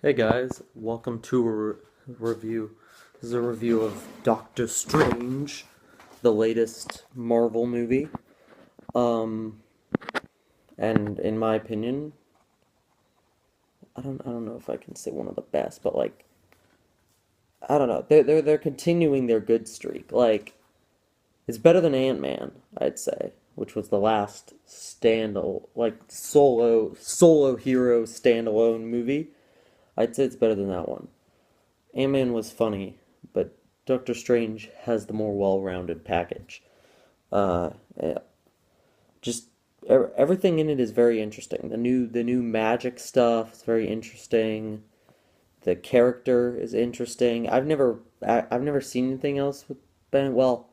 Hey guys, welcome to review. This is a review of Doctor Strange, the latest Marvel movie. Um, and in my opinion, I don't know if I can say one of the best, but like I don't know. They're continuing their good streak. Like it's better than Ant-Man, I'd say, which was the last solo hero standalone movie. I'd say it's better than that one. Ant-Man was funny, but Doctor Strange has the more well-rounded package. Yeah, just everything in it is very interesting. The new magic stuff is very interesting. The character is interesting. I've never seen anything else with Ben. Well,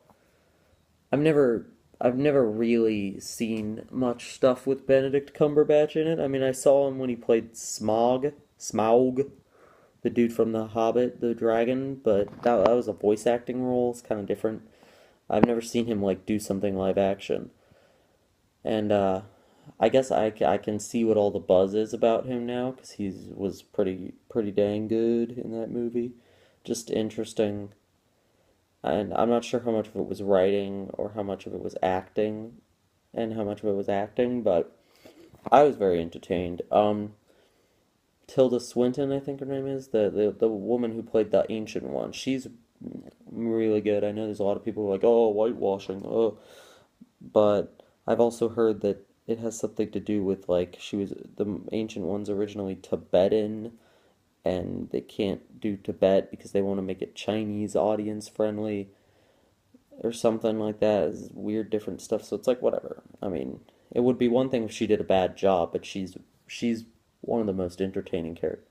I've never I've never really seen much stuff with Benedict Cumberbatch in it. I mean, I saw him when he played Smaug, the dude from The Hobbit, the dragon, but that was a voice acting role. It's kind of different. I've never seen him like do something live action, and I guess I can see what all the buzz is about him now because he was pretty dang good in that movie. Just interesting, and I'm not sure how much of it was writing or how much of it was acting, and how much of it was acting, but I was very entertained. Tilda Swinton, I think her name is, the woman who played the Ancient One. She's really good. I know there's a lot of people who are like, oh, whitewashing, oh, but I've also heard that it has something to do with like the Ancient One's originally Tibetan, and they can't do Tibet because they want to make it Chinese audience friendly or something like that. It's weird, different stuff. So it's like whatever. I mean, it would be one thing if she did a bad job, but she's one of the most entertaining characters,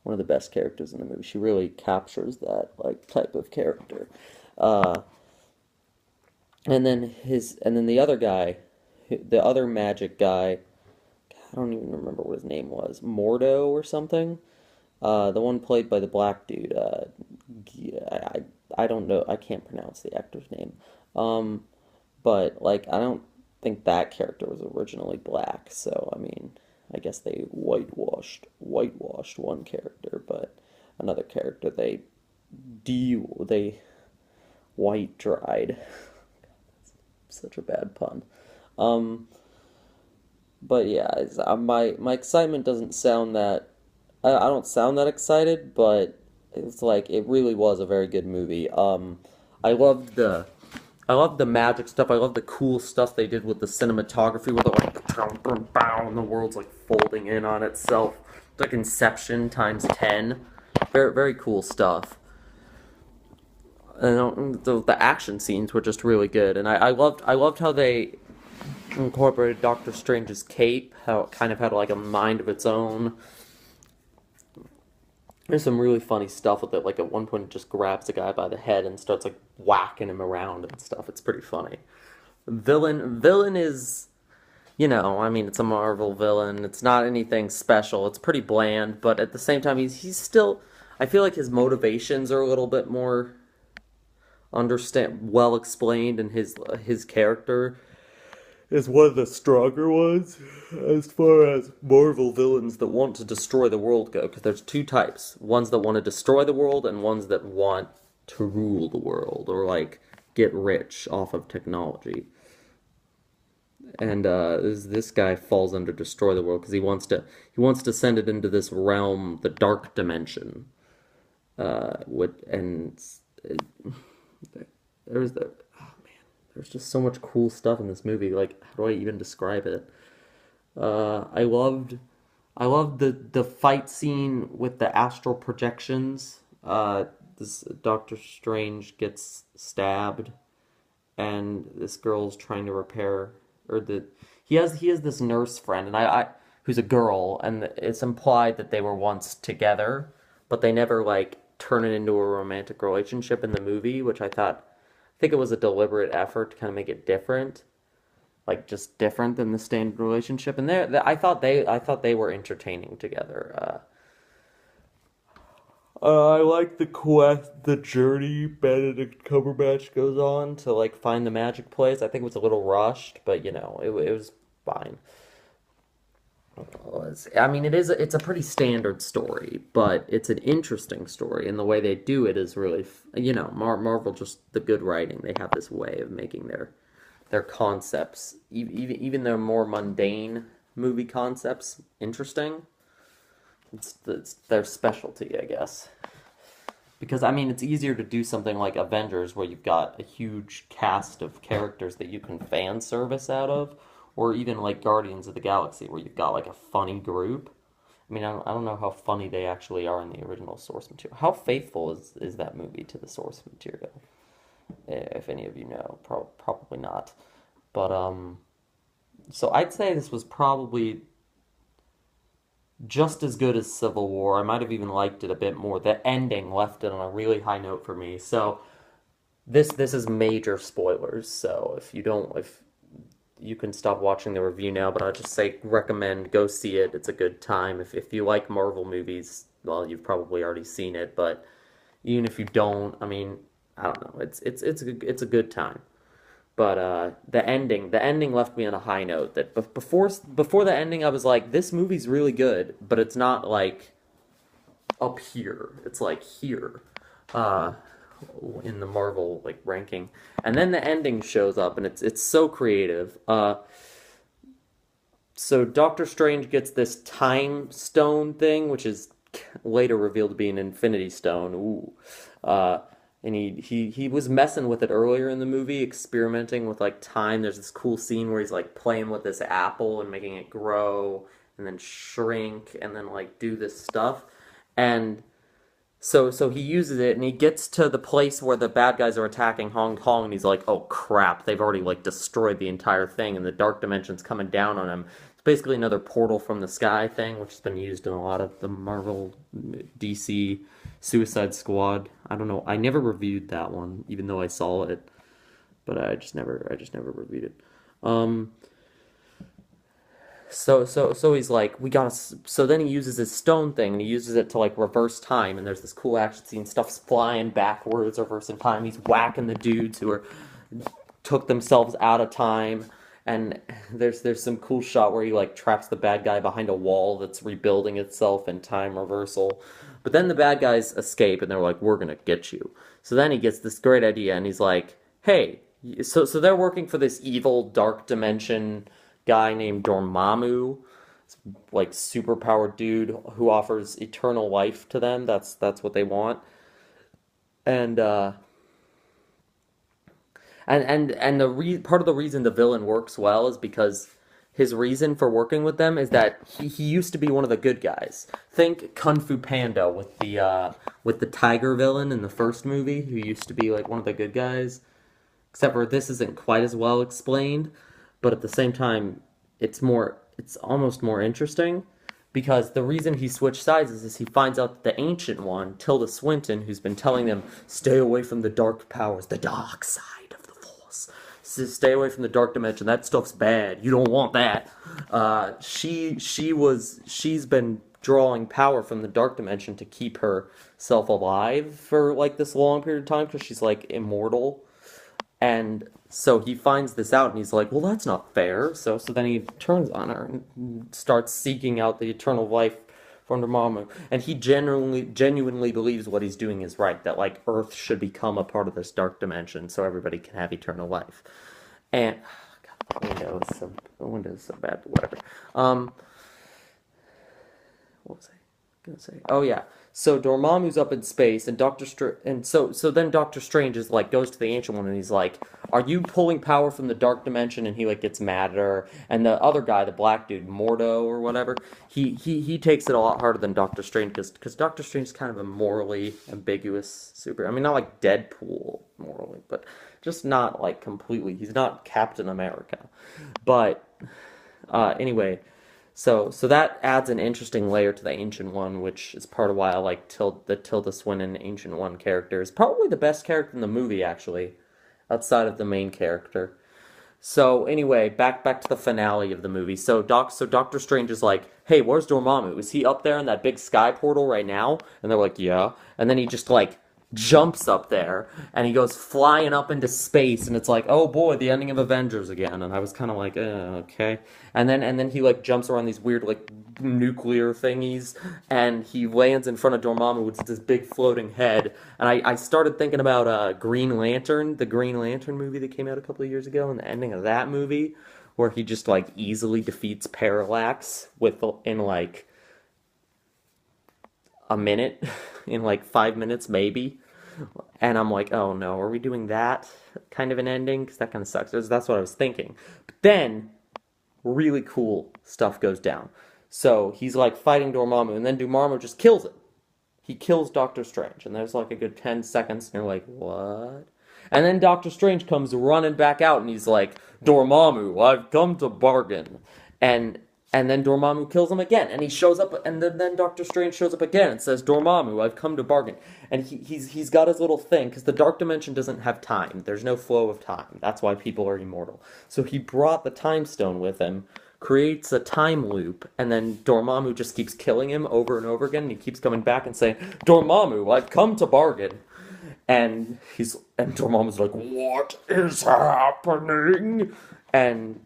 one of the best characters in the movie. She really captures that like type of character. Uh, and then the other guy, the other magic guy, I don't even remember what his name was, Mordo or something. The one played by the black dude. I don't know. I can't pronounce the actor's name. Um, but like I don't think that character was originally black. So I mean, I guess they whitewashed one character, but another character they white dried. Such a bad pun. Um, but yeah, my excitement doesn't sound that I don't sound that excited, but it's like it really was a very good movie. I loved the I love the magic stuff. I love the cool stuff they did with the cinematography, where they're like, boom, boom, boom, and the world's like folding in on itself. It's like Inception times 10. Very, very cool stuff. And the action scenes were just really good, and I loved how they incorporated Doctor Strange's cape, how it kind of had like a mind of its own. There's some really funny stuff with it. Like at one point, it just grabs a guy by the head and starts like whacking him around and stuff. It's pretty funny. Villain is, I mean, it's a Marvel villain. It's not anything special. It's pretty bland, but at the same time, he's still. I feel like his motivations are a little bit more well explained, and his character is one of the stronger ones as far as Marvel villains that want to destroy the world go. Because there's two types: ones that want to destroy the world, and ones that want to rule the world or like get rich off of technology. And this guy falls under destroy the world because he wants to send it into this realm, the dark dimension. And it, there's the oh man, there's just so much cool stuff in this movie. Like, how do I even describe it? I loved the fight scene with the astral projections. This Doctor Strange gets stabbed, and this girl's trying to repair, or the he has this nurse friend, and I who's a girl, and it's implied that they were once together, but they never like turn it into a romantic relationship in the movie, which I think it was a deliberate effort to kind of make it different, like just different than the standard relationship. And I thought they were entertaining together. I like the journey Benedict Cumberbatch goes on to like find the magic place. I think it was a little rushed, but it was fine. I mean, it's a pretty standard story, but it's an interesting story, and the way they do it is really, Marvel, just the good writing. They have this way of making their concepts, even their more mundane movie concepts, interesting. It's their specialty, I guess. Because I mean, it's easier to do something like Avengers, where you've got a huge cast of characters that you can fan service out of, or even like Guardians of the Galaxy, where you've got like a funny group. I mean, I don't know how funny they actually are in the original source material. How faithful is that movie to the source material? If any of you know, probably not. But so I'd say this was probably just as good as Civil War. I might have even liked it a bit more. The ending left it on a really high note for me. So this is major spoilers. So if you can stop watching the review now, but I'll just say recommend go see it. It's a good time. If you like Marvel movies, well, you've probably already seen it, but even if you don't, I mean, I don't know. It's a good time. But the ending left me on a high note. That before the ending, I was like, this movie's really good, but it's not like up here. It's like here, uh, in the Marvel like ranking. And then the ending shows up, and it's so creative. So Doctor Strange gets this time stone thing, which is later revealed to be an Infinity Stone. Ooh. Uh, and he was messing with it earlier in the movie, experimenting with like time. There's this cool scene where he's like playing with this apple and making it grow and then shrink and then like do this stuff. And so he uses it and he gets to the place where the bad guys are attacking Hong Kong and he's like, "Oh crap, they've already like destroyed the entire thing and the dark dimension's coming down on him." It's basically another portal from the sky thing, which has been used in a lot of the Marvel DC Suicide Squad. I don't know. I never reviewed that one even though I saw it, but I just never reviewed it. Um so he's like, we gotta. So then he uses his stone thing and he uses it to like reverse time. And there's this cool action scene. Stuff's flying backwards, reversing time. He's whacking the dudes who are took themselves out of time. And there's some cool shot where he like traps the bad guy behind a wall that's rebuilding itself in time reversal. But then the bad guys escape and they're like, "We're gonna get you." So then he gets this great idea and he's like, "Hey." So they're working for this evil dark dimension guy named Dormammu, like superpowered dude who offers eternal life to them. That's what they want. And part of the reason the villain works well is because his reason for working with them is that he used to be one of the good guys. Think Kung Fu Panda with the tiger villain in the first movie, who used to be like one of the good guys. Except for this isn't quite as well explained, but at the same time, it's almost more interesting because the reason he switched sides is he finds out that the Ancient One, Tilda Swinton, who's been telling them, stay away from the dark powers, the dark side of the Force, stay away from the dark dimension, that stuff's bad, you don't want that. She's been drawing power from the dark dimension to keep herself alive for like this long period of time because she's like immortal. And so he finds this out and he's like, well, that's not fair. So then he turns on her and starts seeking out the eternal life from Dormammu. And he genuinely believes what he's doing is right, that like Earth should become a part of this dark dimension so everybody can have eternal life. And God, the window's so bad, but whatever. What was I gonna say? Oh yeah. So Dormammu's up in space, and so then Doctor Strange is like goes to the Ancient One, and he's like, "Are you pulling power from the dark dimension?" And he like gets mad at her, and the other guy, the black dude, Mordo or whatever, he takes it a lot harder than Doctor Strange because Doctor Strange is kind of a morally ambiguous super. I mean, not like Deadpool morally, but just not like completely. He's not Captain America, but anyway. So that adds an interesting layer to the Ancient One, which is part of why I like the Tilda Swinton Ancient One character. Is probably the best character in the movie, actually, outside of the main character. So anyway, back to the finale of the movie. So Doctor Strange is like, "Hey, where's Dormammu? Is he up there in that big sky portal right now?" And they're like, "Yeah." And then he just like jumps up there, and he goes flying up into space, and it's like, oh boy, the ending of Avengers again. And I was kind of like, okay. And then he like jumps around these weird like nuclear thingies, and he lands in front of Dormammu with this big floating head. And I started thinking about Green Lantern, the Green Lantern movie that came out a couple of years ago, and the ending of that movie, where he just like easily defeats Parallax in like a minute, in like 5 minutes maybe. And I'm like, oh no, are we doing that kind of an ending? Because that kind of sucks. That's what I was thinking. But then, really cool stuff goes down. So he's like fighting Dormammu, and then Dormammu just kills him. He kills Doctor Strange, and there's like a good 10 seconds, and you're like, what? And then Doctor Strange comes running back out, and he's like, Dormammu, I've come to bargain. And and then Dormammu kills him again, and he shows up, and then Doctor Strange shows up again and says, Dormammu, I've come to bargain. And he's got his little thing, because the Dark Dimension doesn't have time. There's no flow of time. That's why people are immortal. So he brought the Time Stone with him, creates a time loop, and then Dormammu just keeps killing him over and over again, and he keeps coming back and saying, Dormammu, I've come to bargain. And Dormammu's like, what is happening? And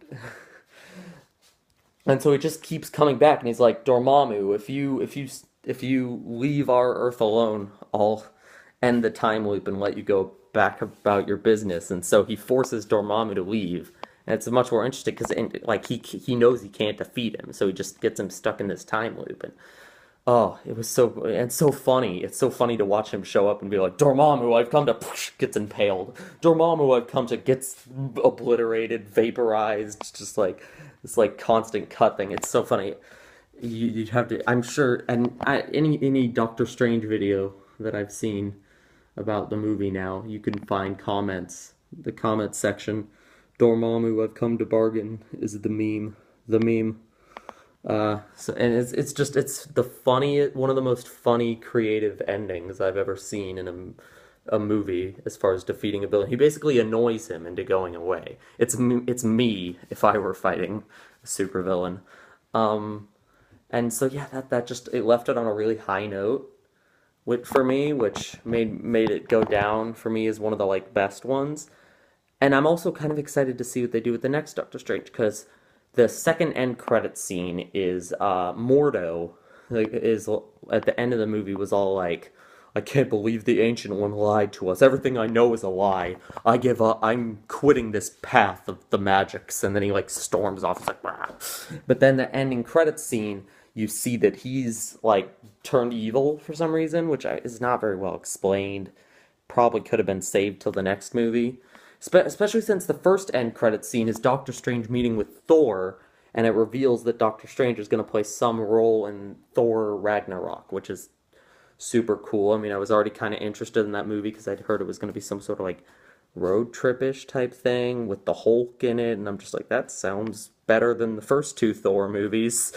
so he just keeps coming back, and he's like, Dormammu, if you leave our Earth alone, I'll end the time loop and let you go back about your business. And so he forces Dormammu to leave, and it's much more interesting because like he knows he can't defeat him, so he just gets him stuck in this time loop. And oh, it was so funny. It's so funny to watch him show up and be like, Dormammu, I've come to gets impaled. Dormammu, I've come to gets obliterated, vaporized, just like this like constant cut thing. It's so funny. You'd have to. I'm sure, and any Doctor Strange video that I've seen about the movie now, you can find comments. The comment section, Dormammu, I've come to bargain is the meme. The meme. So and it's the funny one of the most funny creative endings I've ever seen in a movie as far as defeating a villain. He basically annoys him into going away. It's me if I were fighting a supervillain. And so yeah, that just it left it on a really high note for me, which made it go down for me as one of the like best ones. And I'm also kind of excited to see what they do with the next Doctor Strange, because the second end credit scene is Mordo is at the end of the movie was all like, I can't believe the Ancient One lied to us. Everything I know is a lie. I give up. I'm quitting this path of the magics. And then he like storms off. It's like, bah. But then the ending credits scene, you see that he's like turned evil for some reason, which is not very well explained. Probably could have been saved till the next movie. Especially since the first end credit scene is Doctor Strange meeting with Thor, and it reveals that Doctor Strange is going to play some role in Thor Ragnarok, which is super cool. I mean, I was already kind of interested in that movie because I'd heard it was going to be some sort of like road trip-ish type thing with the Hulk in it, and I'm just like, that sounds better than the first two Thor movies.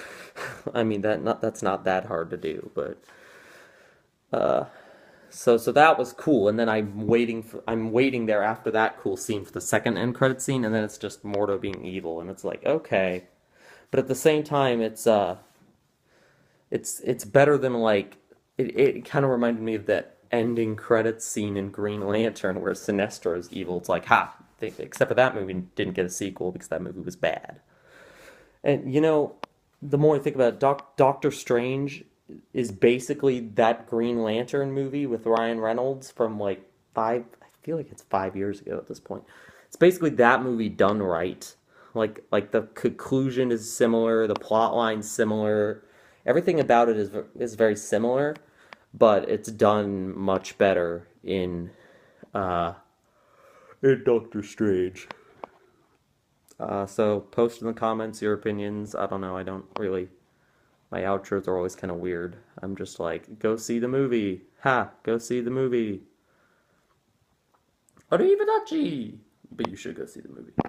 I mean, that's not that hard to do, but so that was cool. And then I'm waiting there after that cool scene for the second end credit scene, and then it's just Mordo being evil, and it's like, okay. But at the same time, it's better than like it kind of reminded me of that ending credits scene in Green Lantern where Sinestro is evil. It's like, ha, except for that movie didn't get a sequel because that movie was bad. And the more I think about it, Doctor Strange is basically that Green Lantern movie with Ryan Reynolds from like I feel like it's 5 years ago at this point. It's basically that movie done right. Like the conclusion is similar, the plot line's similar, everything about it is very similar, but it's done much better in Doctor Strange. So post in the comments your opinions. I don't know. I don't really. My outros are always kind of weird. I'm just like, go see the movie. Ha! Go see the movie. Arrivederci! But you should go see the movie.